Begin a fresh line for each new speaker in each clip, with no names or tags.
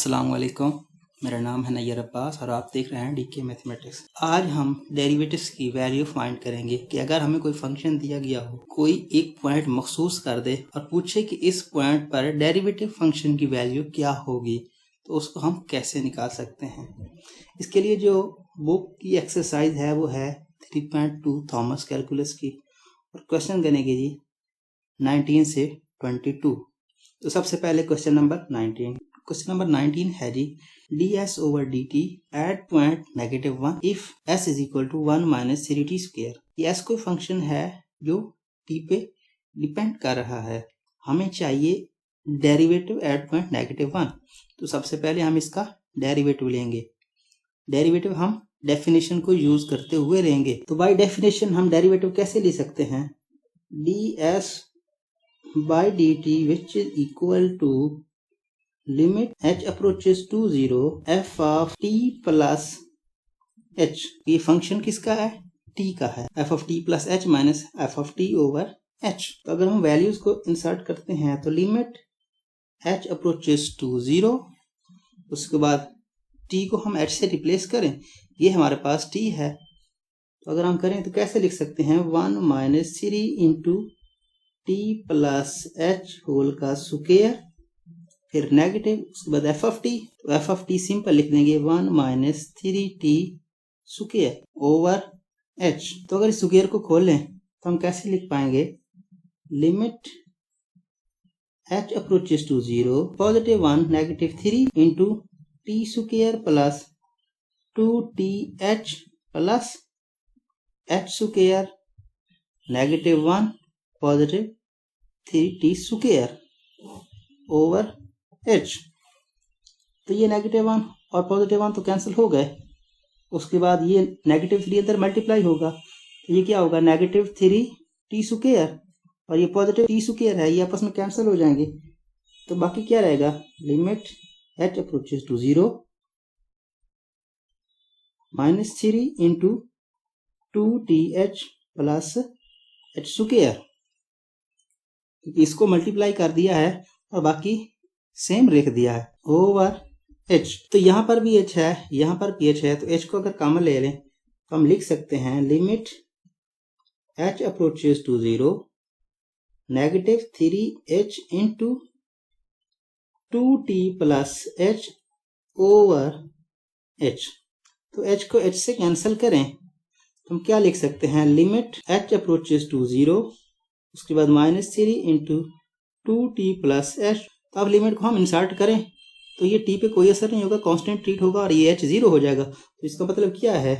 अस्सलाम वालेकुम, मेरा नाम है नैयर अब्बास और आप देख रहे हैं डीके मैथमेटिक्स। आज हम डेरिवेटिव्स की वैल्यू फाइंड करेंगे कि अगर हमें कोई फंक्शन दिया गया हो, कोई एक पॉइंट मखसूस कर दे और पूछे कि इस पॉइंट पर डेरिवेटिव फंक्शन की वैल्यू क्या होगी, तो उसको हम कैसे निकाल सकते हैं। इसके लिए जो बुक की एक्सरसाइज है वो है 3.2 थॉमस कैलकुलस की, और क्वेश्चन बनेंगे जी 19 से 22। तो सबसे पहले क्वेश्चन नंबर 19 है जी ds over dt at point -1 if s is equal to 1 minus 3t square. ये s कोई फंक्शन है जो t पे डिपेंड कर रहा है, हमें चाहिए डेरिवेटिव एट पॉइंट -1। तो सबसे पहले हम इसका डेरिवेटिव लेंगे। डेरिवेटिव हम डेफिनेशन को यूज करते हुए लेंगे। तो बाय डेफिनेशन हम डेरिवेटिव कैसे ले सकते हैं, ds by dt which is equal to limit h approaches to 0 f of t plus h। ये फंक्शन किसका है, t का है, f of t plus h minus f of t over h। तो अगर हम वैल्यूज को इंसर्ट करते हैं तो लिमिट h approaches to 0, उसके बाद t को हम h से रिप्लेस करें, ये हमारे पास t है। तो अगर हम करें तो कैसे लिख सकते हैं, 1 minus 3 into t plus h whole का स्क्वायर, फिर नेगेटिव, उसके बाद एफ ऑफ टी। तो एफ ऑफ टी सिंपल लिख देंगे 1 minus 3t square over H. तो अगर इस स्क्वायर को खोलें तो हम कैसे लिख पाएंगे, limit h approaches to 0 positive 1 negative 3 into t square plus 2th plus h square negative 1 positive 3t square over h। तो ये नेगेटिव 1 और पॉजिटिव 1 तो कैंसिल हो गए, उसके बाद ये नेगेटिव 3 अंदर मल्टीप्लाई होगा, तो ये क्या होगा, नेगेटिव 3t स्क्वायर और ये पॉजिटिव t स्क्वायर है, ये आपस में कैंसिल हो जाएंगे। तो बाकी क्या रहेगा, limit h approaches to 0 minus 3 into 2th plus h square, इसको मल्टीप्लाई कर दिया है और बाकी सेम लिख दिया है ओवर h। तो यहाँ पर भी h है, यहाँ पर भी h है, तो h को अगर कॉमन ले लें तो हम लिख सकते हैं limit h approaches to 0 negative 3h into 2t plus h over h। तो h को h से कैंसिल करें तो हम क्या लिख सकते हैं, लिमिट h अप्रोचेस टू 0, उसके बाद minus 3 into 2t plus h। तो अब लिमिट को हम इंसर्ट करें तो ये t पे कोई असर नहीं होगा, कांस्टेंट ट्रीट होगा और ये h 0 हो जाएगा। तो इसका मतलब क्या है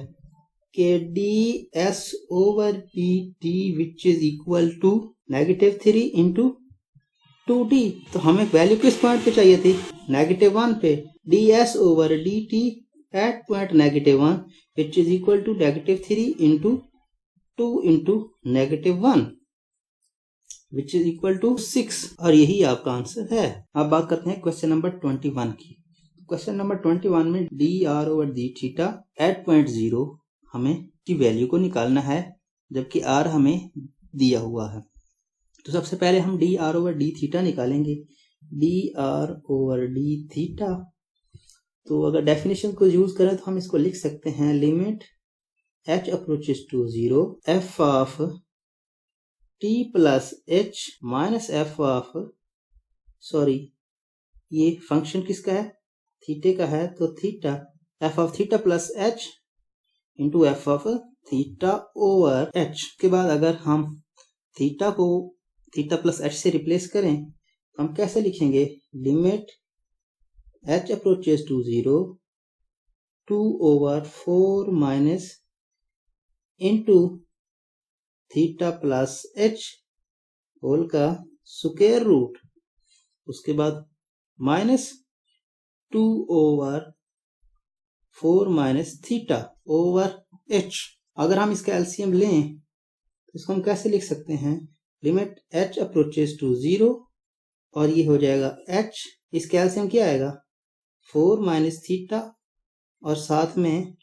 कि ds over dt which is equal to negative 3 into 2t। तो हमें वैल्यू किस पॉइंट पे चाहिए थी, -1 पे। ds over dt at point -1 which is equal to -3 into 2 into -1 which is equal to 6, और यही आपका आंसर है। अब बात करते हैं क्वेश्चन नंबर 21 की। क्वेश्चन नंबर 21 में dr over d theta at point 0 हमें की वैल्यू को निकालना है, जबकि r हमें दिया हुआ है। तो सबसे पहले हम dr ओवर d थीटा निकालेंगे, dr ओवर d थीटा। तो अगर डेफिनेशन को यूज करें तो हम इसको लिख सकते हैं, limit h approaches to 0 f of t plus h minus f of, sorry ये फंक्शन किसका है, थीटे का है, तो theta f of theta plus h into f of theta over h। के बाद अगर हम थीटा को थीटा प्लस h से रिप्लेस करें तो हम कैसे लिखेंगे, limit h approaches to 0 2 over 4 minus into theta plus h whole का स्क्वायर रूट, उसके बाद minus 2 over 4 minus theta over h। अगर हम इसका एलसीएम लें तो इसको हम कैसे लिख सकते हैं, लिमिट h अप्रोचेस टू 0 और ये हो जाएगा h, इसका एलसीएम क्या आएगा, 4 माइनस थीटा और साथ में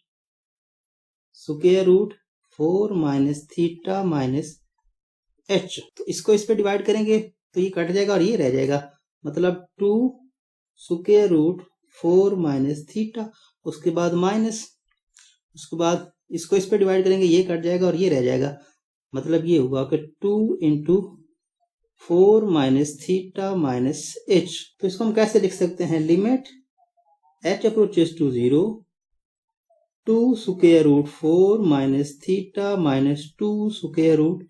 square root 4 minus theta minus h। तो इसको इस पे डिवाइड करेंगे तो ये कट जाएगा और ये रह जाएगा, मतलब 2 स्क्वायर रूट 4 माइनस थीटा, उसके बाद माइनस, उसके बाद इसको इस पे डिवाइड करेंगे, ये कट जाएगा और ये रह जाएगा, मतलब ये हुआ कि 2 into 4 minus theta minus h. तो इसको हम कैसे लिख सकते हैं, limit h approaches to 0, 2 square root 4 minus theta minus 2 square root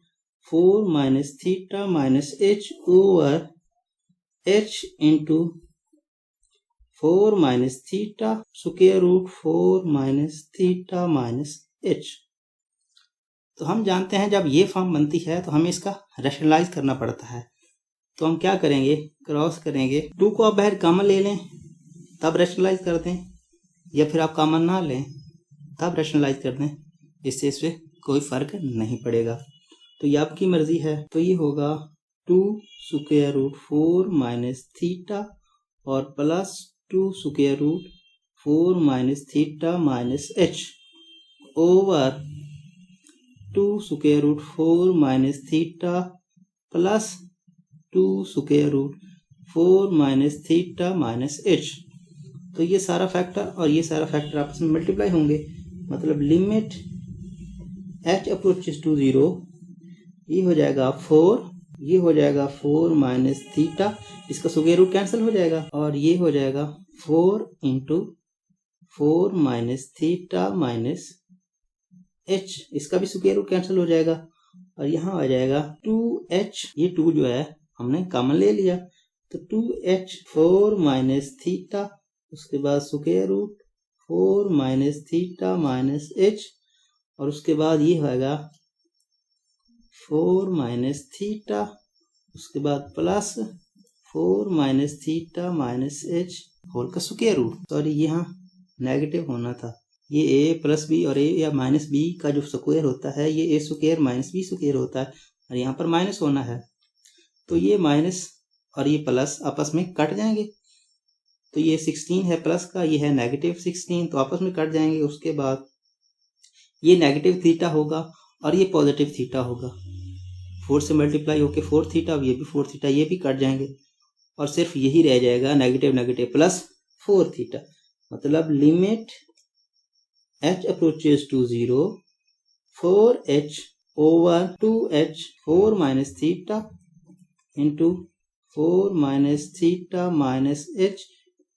4 minus theta minus h over h into 4 minus theta square root 4 minus theta minus h. तो हम जानते हैं जब ये फॉर्म बनती है तो हमें इसका रैशनलाइज करना पड़ता है। तो हम क्या करेंगे, क्रॉस करेंगे, 2 को आप बाहर कॉमन ले लें तब रैशनलाइज कर दें, या फिर आप कॉमन ना लें तब रैशनलाइज कर दें, इससे इस पर कोई फर्क नहीं पड़ेगा। तो ये आपकी मर्जी है। तो ये होगा 2 स्क्वायर रूट 4 माइनस थीटा और plus 2 square root 4 minus theta minus h over 2 square root 4 minus theta plus 2 square root 4 minus theta minus h. तो ये सारा फैक्टर और ये सारा फैक्टर आपस में मल्टीप्लाई होंगे, मतलब लिमिट h अप्रोचेस टू 0, ये हो जाएगा 4, ये हो जाएगा 4 माइनस थीटा, इसका स्क्वायर रूट कैंसिल हो जाएगा, और ये हो जाएगा 4 into 4 minus theta minus h, इसका भी स्क्वायर रूट कैंसिल हो जाएगा, और यहाँ आ जाएगा 2h, ये 2 जो है हमने कॉमन ले लिया, तो 2h 4 माइनस थीटा, उसके बाद square root 4 minus theta minus h, और उसके बाद ये होगा 4 माइनस थीटा, उसके बाद plus 4 minus theta minus h whole का स्क्वायर रूट। सॉरी, यहाँ नेगेटिव होना था, ये a प्लस बी और a या माइनस बी का जो स्क्वायर होता है ये a square minus b square होता है, और यहाँ पर माइनस होना है। तो ये माइनस और ये प्लस आपस में कट जाएंगे, तो ये 16 है प्लस का, ये है नेगेटिव 16, तो आपस में कट जाएंगे। उसके बाद ये नेगेटिव थीटा होगा और ये पॉजिटिव थीटा होगा, 4 से मल्टीप्लाई होके 4 थीटा, अब ये भी 4 थीटा, ये भी कट जाएंगे, और सिर्फ यही रह जाएगा नेगेटिव नेगेटिव प्लस 4 थीटा। मतलब limit h approaches to 0, 4h over 2h 4 minus theta into 4 minus theta minus h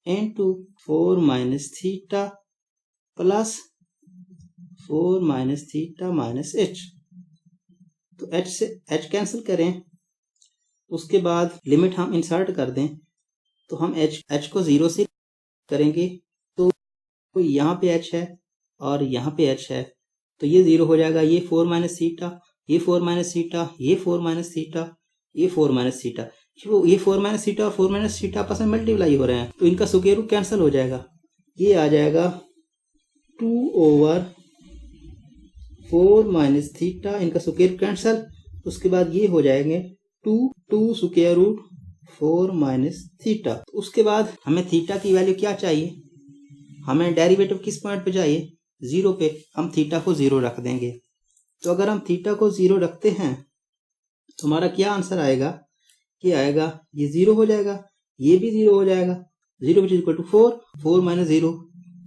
into 4 minus theta plus 4 minus theta minus h। तो h से h कैंसिल करें, उसके बाद लिमिट हम इंसर्ट कर दें, तो हम h को 0 से करेंगे, तो यहाँ पे h है और यहाँ पे h है, तो ये 0 हो जाएगा, ये 4 माइनस थीटा, ये 4 माइनस थीटा, ये 4 माइनस थीटा, ये 4 माइनस थीटा, ये 4 माइनस थीटा और 4 माइनस थीटा आपस में मल्टीप्लाई हो रहे हैं, तो इनका स्क्वायर रूट कैंसिल हो जाएगा, ये आ जाएगा 2 ओवर 4 माइनस थीटा, इनका स्क्वायर रूट कैंसिल, उसके बाद ये हो जाएंगे 2 स्क्वायर रूट 4 माइनस थीटा। उसके बाद हमें थीटा की वैल्यू क्या चाहिए, हमें डेरिवेटिव किस पॉइंट पे चाहिए, 0 पे, हम थीटा को 0 रख देंगे। तो अगर हम थीटा को 0 रखते हैं तो हमारा क्या आंसर आएगा, ये आएगा, ये 0 हो जाएगा, ये भी 0 हो जाएगा, 0 विच इक्वल टू 4, 4 माइनस 0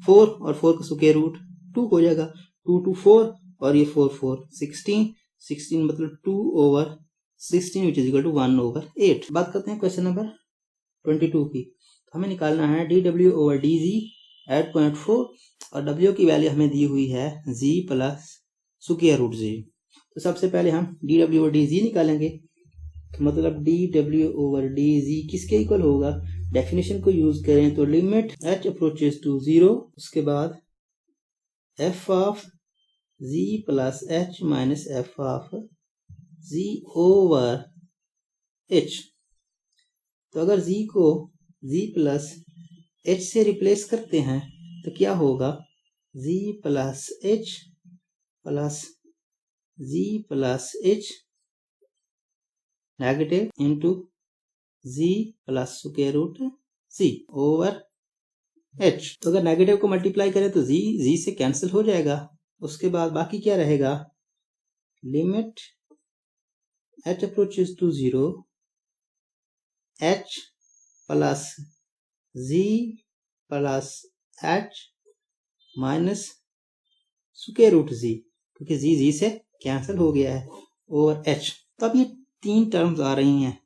4, और 4 का स्क्वायर रूट 2 हो जाएगा, 2 टू 4, और ये 4 4 16 मतलब 2 over 16 which is equal to 1 over 8। बात करते हैं क्वेश्चन नंबर 22 की। तो हमें निकालना है dw over dz at point 4, और w की वैल्यू हमें दी हुई है z plus square root z। तो सबसे पहले हम dw ओवर dz निकालेंगे, तो मतलब dw ओवर dz किसके इक्वल होगा, डेफिनेशन को यूज करें तो लिमिट h अप्रोचेस टू 0, उसके बाद f of z plus h minus f of z over h। तो अगर z को z प्लस h से रिप्लेस करते हैं तो क्या होगा, z plus h plus z plus h negative into z plus square root c over h। तो अगर नेगेटिव को मल्टीप्लाई करें तो z से कैंसिल हो जाएगा, उसके बाद बाकी क्या रहेगा, limit h approaches to 0, h plus z plus h minus square root g, क्योंकि जी से कैंसिल हो गया है, ओवर एच। तो अब ये 3 टर्म्स आ रही हैं,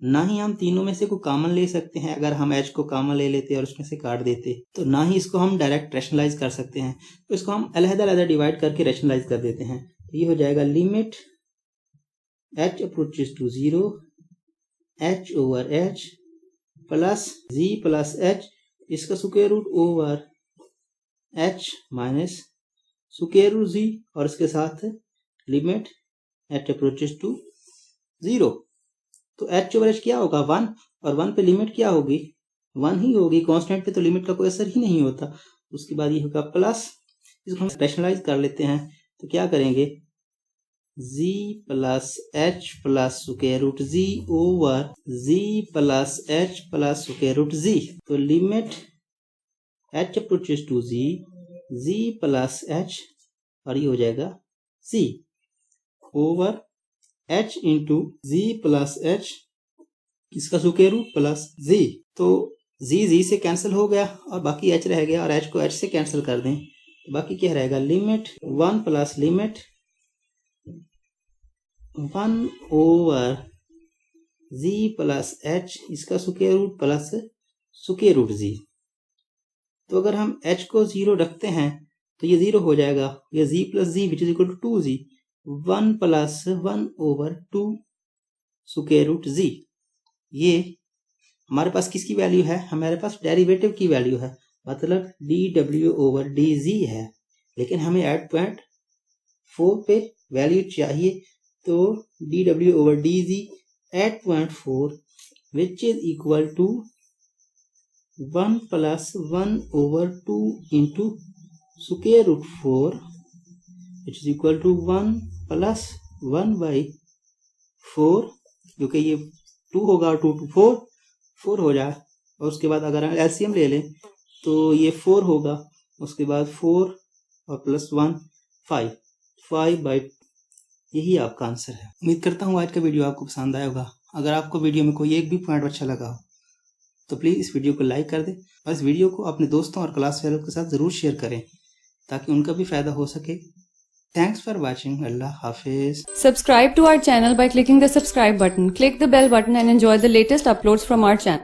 ना ही हम तीनों में से कोई कॉमन ले सकते हैं। अगर हम एच को कॉमन ले लेते और उसमें से काट देते, तो ना ही इसको हम डायरेक्ट रैशनलाइज कर सकते हैं। तो इसको हम अलग-अलग डिवाइड करके रैशनलाइज कर देते हैं। तो ये हो जाएगा limit h approaches to 0 h over h plus g plus h, इसका square root over h minus square root g, और इसके साथ लिमिट एच अप्रोचेस टू 0। तो एच ओवर एच क्या होगा 1, और 1 पे लिमिट क्या होगी 1 ही होगी। कांस्टेंट पे तो लिमिट का कोई असर ही नहीं होता। उसके बाद ये होगा प्लस, इसको हम रैशनलाइज कर लेते हैं। तो क्या करेंगे z plus h plus square root g over z plus h plus square root g. तो limit h approaches to z plus h, और ये हो जाएगा c over h into g plus h, इसका स्क्वायर रूट प्लस जी। तो g से cancel हो गया और बाकी h रह गया, और h को h से कैंसिल कर दें तो बाकी क्या रहेगा limit 1 plus limit 1 over g plus h, इसका square root plus square root g. तो अगर हम h को 0 रखते हैं तो ये 0 हो जाएगा, ये g plus g which is equal to 2g, 1 plus 1 over 2 square root g. ये हमारे पास किसकी वैल्यू है, हमारे पास डेरिवेटिव की वैल्यू है, मतलब dw ओवर dz है। लेकिन हमें एट पॉइंट 4 पे वैल्यू चाहिए, तो dw over dz at point 4 which is equal to 1 plus 1 over 2 into square root 4 which is equal to 1 plus 1 by 4, क्योंकि ये 2 होगा और 2 2 4 हो जाए। और उसके बाद अगर हम एलसीएम ले लें तो ये 4 होगा, उसके बाद 4 और प्लस 1 5 बाई, यही आपका आंसर है। उम्मीद करता हूँ आज का वीडियो आपको पसंद आया होगा। अगर आपको वीडियो में कोई एक भी पॉइंट अच्छा लगा हो तो प्लीज़ इस वीडियो को लाइक कर दें, और इस वीडियो को अपने दोस्तों और क्लास फेलो के साथ ज़रूर शेयर करें ताकि उनका भी फ़ायदा हो सके। Thanks for watching. Allah Hafiz.
Subscribe to our channel by clicking the subscribe button. Click the bell button and enjoy the latest uploads from our channel.